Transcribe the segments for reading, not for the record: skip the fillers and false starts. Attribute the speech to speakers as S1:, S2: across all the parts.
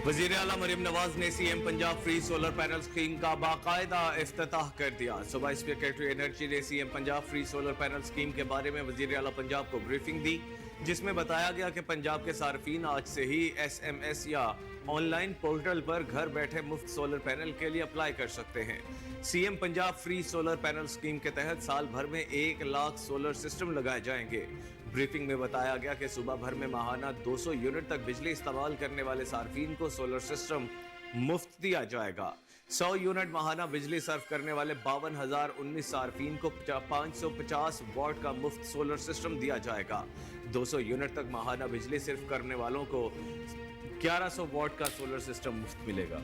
S1: वजीर आला मरियम नवाज ने CM Punjab free solar panel scheme का बाकायदा इफ्तिताह कर दिया। सुबह सेक्रेटरी एनर्जी ने CM Punjab free solar panel scheme के बारे में वजीर आला पंजाब को ब्रीफिंग दी, जिसमें बताया गया कि पंजाब के सार्फिन आज से ही SMS या ऑनलाइन पोर्टल पर घर बैठे मुफ्त सोलर पैनल के लिए अप्लाई कर सकते हैं। CM Punjab free solar panel scheme के तहत साल भर में 1 लाख सोलर सिस्टम लगाए जाएंगे। ब्रीफिंग में बताया गया कि सुबह भर में माहाना 200 यूनिट तक बिजली इस्तेमाल करने वाले सार्फिन को सोलर सिस्टम मुफ्त दिया जाएगा। 100 यूनिट माहाना बिजली सर्व करने वाले 52,019 सार्फिन को 550 वॉट का मुफ्त सोलर सिस्टम दिया जाएगा। 200 यूनिट तक माहाना बिजली सर्व करने वालों को 1100 वॉट का सोलर सिस्टम मुफ्त मिलेगा।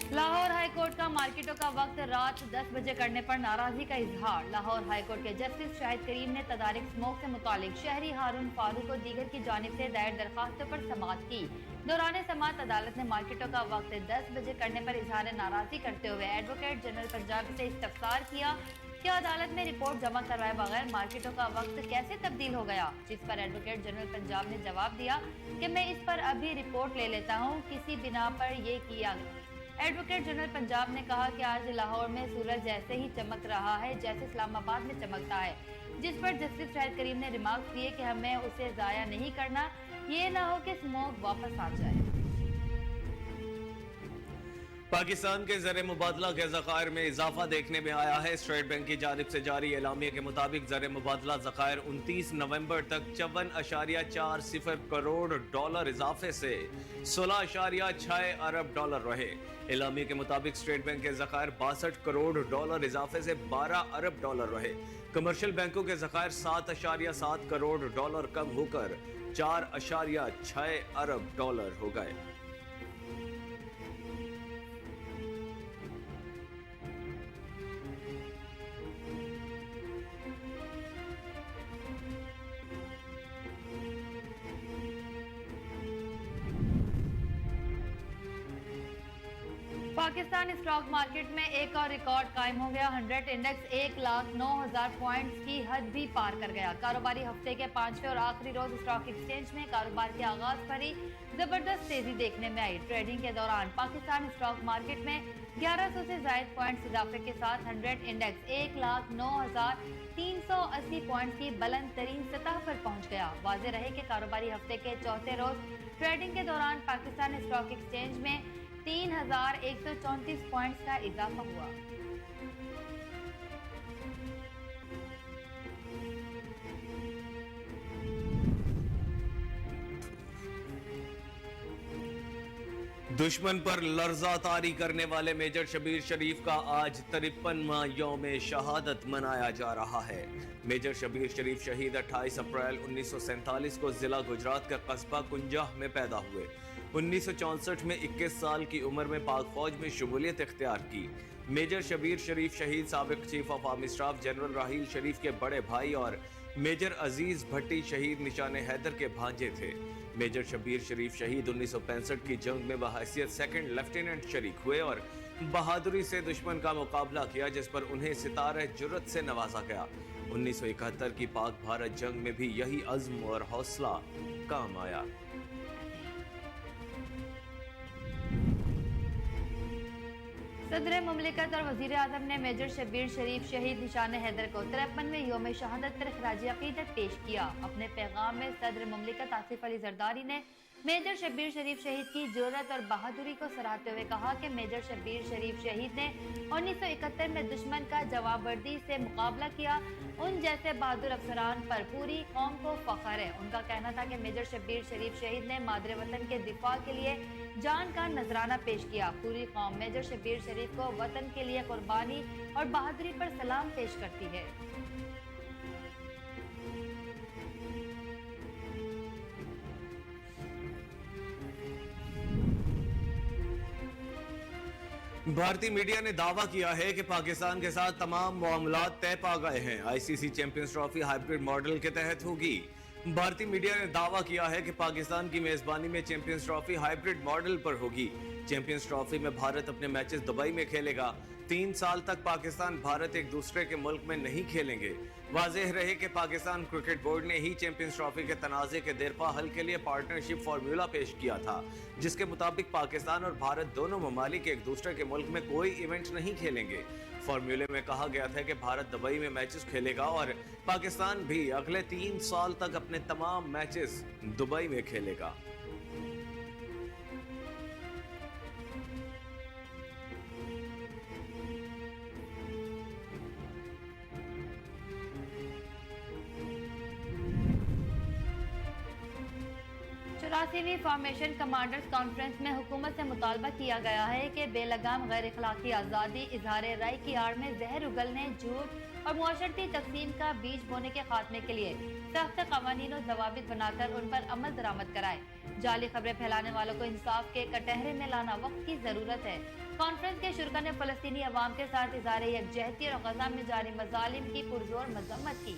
S2: लाहौर हाईकोर्ट का मार्केटों का वक्त रात 10 बजे करने पर नाराजगी का इजहार। लाहौर हाईकोर्ट के जस्टिस शाहिद करीम ने तदारिक स्मोक से मुतालिक शहरी हारून फारूक और दीगर की जानिब से दायर दरखास्तों पर समाअत की। दौरान समाअत अदालत ने मार्केटों का वक्त 10 बजे करने पर इजहार नाराजगी करते हुए एडवोकेट जनरल पंजाब से इस्तफसार किया कि अदालत में रिपोर्ट जमा करवाए बगैर मार्केटों का वक्त कैसे तब्दील हो गया, जिस पर एडवोकेट जनरल पंजाब ने जवाब दिया कि मैं इस पर अभी रिपोर्ट ले लेता हूँ, किसी बिना पर ये किया। एडवोकेट जनरल पंजाब ने कहा कि आज लाहौर में सूरज जैसे ही चमक रहा है जैसे इस्लामाबाद में चमकता है, जिस पर जस्टिस शाहिद करीम ने रिमार्क किए कि हमें उसे जाया नहीं करना, ये ना हो कि स्मोक वापस आ जाए।
S1: पाकिस्तान के ज़र मुबादला के ज़खायर में इजाफा देखने में आया है। स्टेट बैंक की जानिब से जारी एलामिया के मुताबिक ज़र मुबादला ज़खायर 29 नवंबर तक 54.40 करोड़ डॉलर इजाफे से 16.6 अरब डॉलर रहे। एलामिया के मुताबिक स्टेट बैंक के ज़खायर 62 करोड़ डॉलर इजाफे से 12 अरब डॉलर रहे। कमर्शियल बैंकों के ज़खायर 7.7 करोड़ डॉलर कम होकर 4.6 अरब डॉलर हो गए।
S2: पाकिस्तान स्टॉक मार्केट में एक और रिकॉर्ड कायम हो गया। 100 इंडेक्स 1,09,000 पॉइंट्स की हद भी पार कर गया। कारोबारी हफ्ते के 5वें और आखिरी रोज स्टॉक एक्सचेंज में कारोबार के आगाज पर ही जबरदस्त तेजी देखने में आई। ट्रेडिंग के दौरान पाकिस्तान स्टॉक मार्केट में 1100 से ज्यादा पॉइंट्स इजाफे के साथ 100 इंडेक्स 1,09,380 पॉइंट्स की बुलंद तरीन सतह पर पहुंच गया। वाज़ेह रहे कि कारोबारी हफ्ते के चौथे रोज ट्रेडिंग के दौरान पाकिस्तान स्टॉक एक्सचेंज में 3,134 पॉइंट्स का इजाफा हुआ।
S1: दुश्मन पर लर्जा तारी करने वाले मेजर शबीर शरीफ का आज 53वां यौम शहादत मनाया जा रहा है। मेजर शबीर शरीफ शहीद 28 अप्रैल 1947 को जिला गुजरात के कस्बा कुंजाह में पैदा हुए। 1964 में 21 साल की उम्र में पाक फौज में शमूलियत इख्तियार की। मेजर शबीर शरीफ शहीद साबिक chief of army staff general Raheel Sharif के बड़े भाई और मेजर अजीज भट्टी शहीद निशाने हैदर के भांजे थे। मेजर शबीर शरीफ शहीद 1965 की जंग में बहैसियत सेकंड लेफ्टिनेंट शरीक हुए और बहादुरी से दुश्मन का मुकाबला किया, जिस पर उन्हें सितारे जुर्रत से नवाजा गया। 1971 की पाक भारत जंग में भी यही अज़्म और हौसला काम आया।
S2: सदर मुमलिकत और वजीर आजम ने मेजर शबीर शरीफ शहीद निशान हैदर को 53वें यौम शहादत पर खराज अकीदत पेश किया। अपने पैगाम में सदर मुमलिकत आसिफ अली जरदारी ने मेजर शबीर शरीफ शहीद की जुर्रत और बहादुरी को सराहते हुए कहा कि मेजर शबीर शरीफ शहीद ने 1971 में दुश्मन का जवाबवर्दी से मुकाबला किया। उन जैसे बहादुर अफसरान पर पूरी कौम को फख्र है। उनका कहना था कि मेजर शबीर शरीफ शहीद ने मादरे वतन के दिफा के लिए जान का नजराना पेश किया। पूरी कौम मेजर शबीर शरीफ को वतन के लिए कुर्बानी और बहादुरी पर सलाम पेश करती है।
S1: भारतीय मीडिया ने दावा किया है कि पाकिस्तान के साथ तमाम मामलात तय पा गए हैं। ICC champions trophy hybrid model के तहत होगी। भारतीय मीडिया ने दावा किया है कि पाकिस्तान की मेजबानी में चैंपियंस ट्रॉफी हाइब्रिड मॉडल पर होगी। चैंपियंस ट्रॉफी में भारत अपने मैचेस दुबई में खेलेगा, 3 साल तक पाकिस्तान भारत एक दूसरे के मुल्क में नहीं खेलेंगे। वाज़ेह रहे कि पाकिस्तान क्रिकेट बोर्ड ने ही चैंपियंस ट्रॉफी के तनाज़े के देरपा हल के लिए पार्टनरशिप फार्मूला पेश किया था, जिसके मुताबिक पाकिस्तान और भारत दोनों ममालिक एक दूसरे के मुल्क में कोई इवेंट नहीं खेलेंगे। फार्मूले में कहा गया था कि भारत दुबई में मैचेस खेलेगा और पाकिस्तान भी अगले 3 साल तक अपने तमाम मैचेस दुबई में खेलेगा।
S2: चौरासीवीं फॉर्मेशन कमांडर्स कॉन्फ्रेंस में हुकूमत से मुतालबा किया गया है कि बेलगाम गैर इखलाकी आज़ादी, इजहार राय की आड़ में जहर उगलने, झूठ और मुआशरती तकसीम का बीज बोने के खात्मे के लिए सख्त कवानीन और जवाबित बनाकर उन पर अमल दरामद कराए। जाली खबरें फैलाने वालों को इंसाफ के कटहरे में लाना वक्त की जरूरत है। कॉन्फ्रेंस के शुरा ने फलस्तीनी अवाम के साथ इज़हार यकजहती और गजा में जारी मजालिम की पुरजोर मजम्मत की।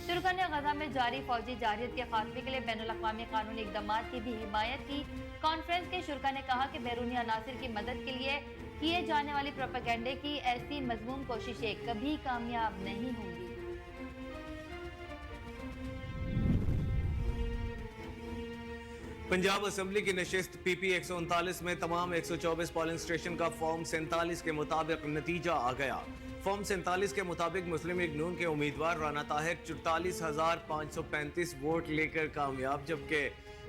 S2: शुरा ने गजा में जारी फौजी जारियत के खात्मे के लिए बैनुल-अक़वामी कानूनी इक़दामात की भी हिमायत की। कॉन्फ्रेंस के शुरा ने कहा कि बैरूनी अनासिर की मदद के लिए किए जाने वाली प्रोपेगेंडे की ऐसी मज़मूम कोशिशें कभी कामयाब नहीं होंगी।
S1: पंजाब असेंबली की नशिस्त PP 139 में तमाम 124 पोलिंग स्टेशन का फॉर्म 47 के मुताबिक नतीजा आ गया। फॉर्म 47 के मुताबिक मुस्लिम लीग नून के उम्मीदवार राना ताहिर 44,535 वोट लेकर कामयाब, जबकि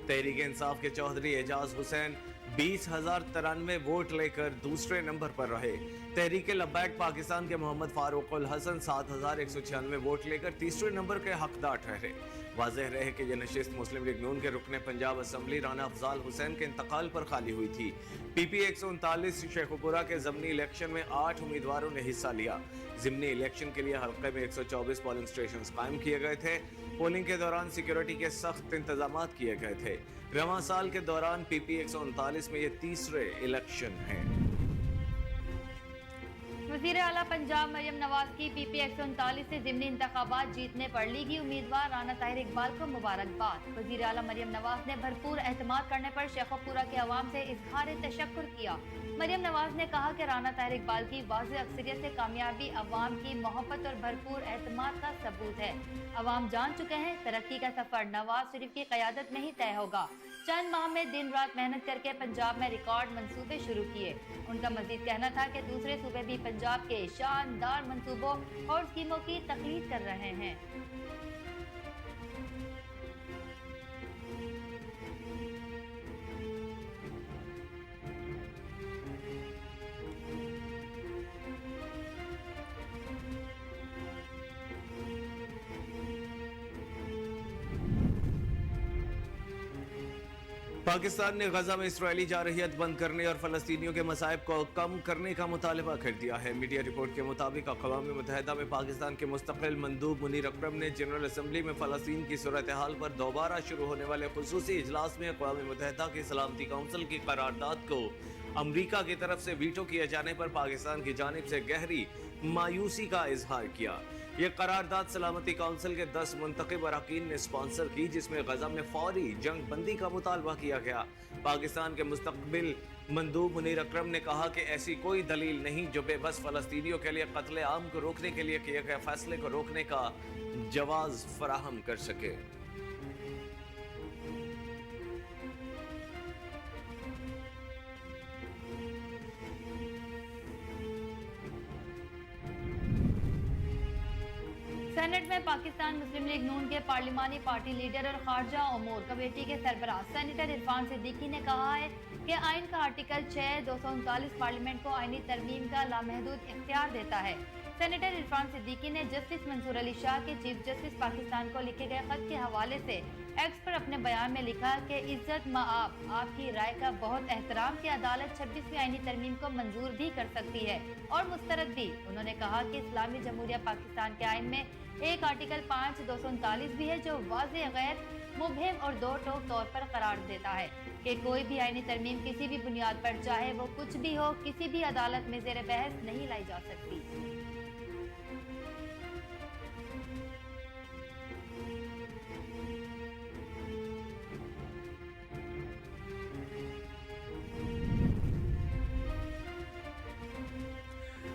S1: तहरीक इंसाफ के चौधरी एजाज हुसैन 20,093 वोट लेकर दूसरे नंबर पर रहे। तहरीक लब्बैक पाकिस्तान के मोहम्मद फारूक उल हसन 7,196 वोट लेकर तीसरे नंबर के हकदार ठहरे। वाज़ेह रहे कि यह नशिस्त मुस्लिम लीग नून के रुकने पंजाब असेंबली राना अफजाल हुसैन के इंतकाल पर खाली हुई थी। PP 139 शेखुपुरा के ज़मनी इलेक्शन में 8 उम्मीदवारों ने हिस्सा लिया। ज़मनी इलेक्शन के लिए हल्के में 124 पोलिंग स्टेशन कायम किए गए थे। पोलिंग के दौरान सिक्योरिटी के सख्त इंतजाम किए गए थे। रवां साल के दौरान PP 139 में ये तीसरे इलेक्शन हैं।
S2: वज़ीर आला पंजाब मरियम नवाज की PP 139 से ज़िमनी इंतखाबात जीतने पर लीगी उम्मीदवार राना ताहिर इकबाल को मुबारकबाद। वज़ीर आला मरियम नवाज ने भरपूर एहतमाद करने पर शेखोपुरा के अवाम से इजहार तशक्कुर किया। मरियम नवाज ने कहा कि राना ताहिर इकबाल की वाज़ेह अक्सरियत से कामयाबी अवाम की मोहब्बत और भरपूर एहतमाद का सबूत है। अवाम जान चुके हैं तरक्की का सफर नवाज शरीफ की क़यादत में ही तय होगा। चंद माह में दिन रात मेहनत करके पंजाब में रिकॉर्ड मंसूबे शुरू किए। उनका मजीद कहना था कि दूसरे सूबे भी पंजाब के शानदार मंसूबों और स्कीमों की तकलीद कर रहे हैं।
S1: पाकिस्तान ने गजा में इसराइली जारहियत बंद करने और फलस्तीनियों के मसाइब को कम करने का मुतालबा कर दिया है। मीडिया रिपोर्ट के मुताबिक अक़वाम मुत्तहिदा में पाकिस्तान के मुस्तक़िल मंदूब मुनीर अकरम ने जनरल असम्बली में फ़लस्तीन की सूरत हाल पर दोबारा शुरू होने वाले खुसूसी इजलास में अक़वाम मुत्तहिदा की सलामती काउंसिल की करारदाद को अमरीका की तरफ से वीटो किए जाने पर पाकिस्तान की जानिब से गहरी मायूसी का इजहार किया। ये करारदाद सलामती काउंसिल के 10 मुंतखब अरकान ने स्पॉन्सर की, जिसमें गजा में फौरी जंग बंदी का मुतालबा किया गया। पाकिस्तान के मुस्तक़बिल मंदूब मुनीर अकरम ने कहा कि ऐसी कोई दलील नहीं जो बेबस फ़लस्तीनियों के लिए कत्ले आम को रोकने के लिए किए गए फैसले को रोकने का जवाज़ फराहम कर सके।
S2: सेनेट में पाकिस्तान मुस्लिम लीग नून के पार्लिमानी पार्टी लीडर और खारजा उमूर कमेटी के सरबराह सेनेटर इरफान सिद्दीकी ने कहा है कि आइन का आर्टिकल 6(239) पार्लियामेंट को आइनी तरमीम का लामहदूद इख्तियार देता है। सेनेटर इरफान सिद्दीकी ने जस्टिस मंसूर अली शाह के चीफ जस्टिस पाकिस्तान को लिखे गए खत के हवाले से एक्स पर अपने बयान में लिखा कि इज्जत माआब आपकी राय का बहुत एहतराम कि अदालत 26वीं आइनी तरमीम को मंजूर भी कर सकती है और मुस्तरद भी। उन्होंने कहा कि इस्लामी जमहूरिया पाकिस्तान के आइन में एक आर्टिकल 5(239) भी है जो वाज़ेह गैर मुबहम और दो टोक तौर पर करार देता है कि कोई भी आइनी तरमीम किसी भी बुनियाद पर चाहे वो कुछ भी हो किसी भी अदालत में ज़ेर बहस नहीं लाई जा सकती।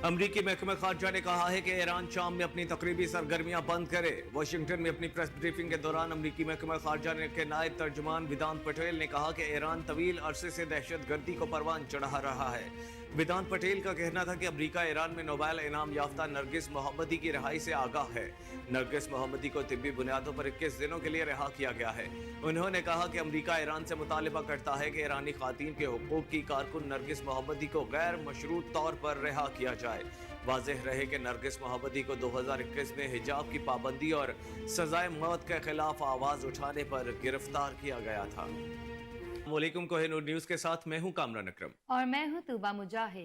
S1: अमरीकी महकमा खारजा ने कहा है कि ईरान शाम में अपनी तकरीबी सरगर्मियां बंद करे। वाशिंगटन में अपनी प्रेस ब्रीफिंग के दौरान अमरीकी महकमा खारजा के नायब तर्जुमान वेदांत पटेल ने कहा कि ईरान तवील अरसे से दहशतगर्दी को परवान चढ़ा रहा है। वेदांत पटेल का कहना था कि अमरीका ईरान में नोबेल इनाम याफ्ता नरगिस मोहम्मदी की रिहाई से आगाह है। नरगिस मोहम्मदी को तिब्बी बुनियादों पर 21 दिनों के लिए रिहा किया गया है। उन्होंने कहा कि अमरीका ईरान से मुतालिबा करता है कि ईरानी खातून के हुकूक की कारकुन नरगिस मोहम्मदी को गैर मशरूत तौर पर रिहा किया जाए। वाज़ेह रहे कि नरगिस मोहम्मदी को 2021 में हिजाब की पाबंदी और सजाए मौत के खिलाफ आवाज उठाने पर गिरफ्तार किया गया था। वालेकुम, कोहिनूर न्यूज़ के साथ मैं हूं कामरान अकरम
S2: और मैं हूं तूबा मुजाहिद।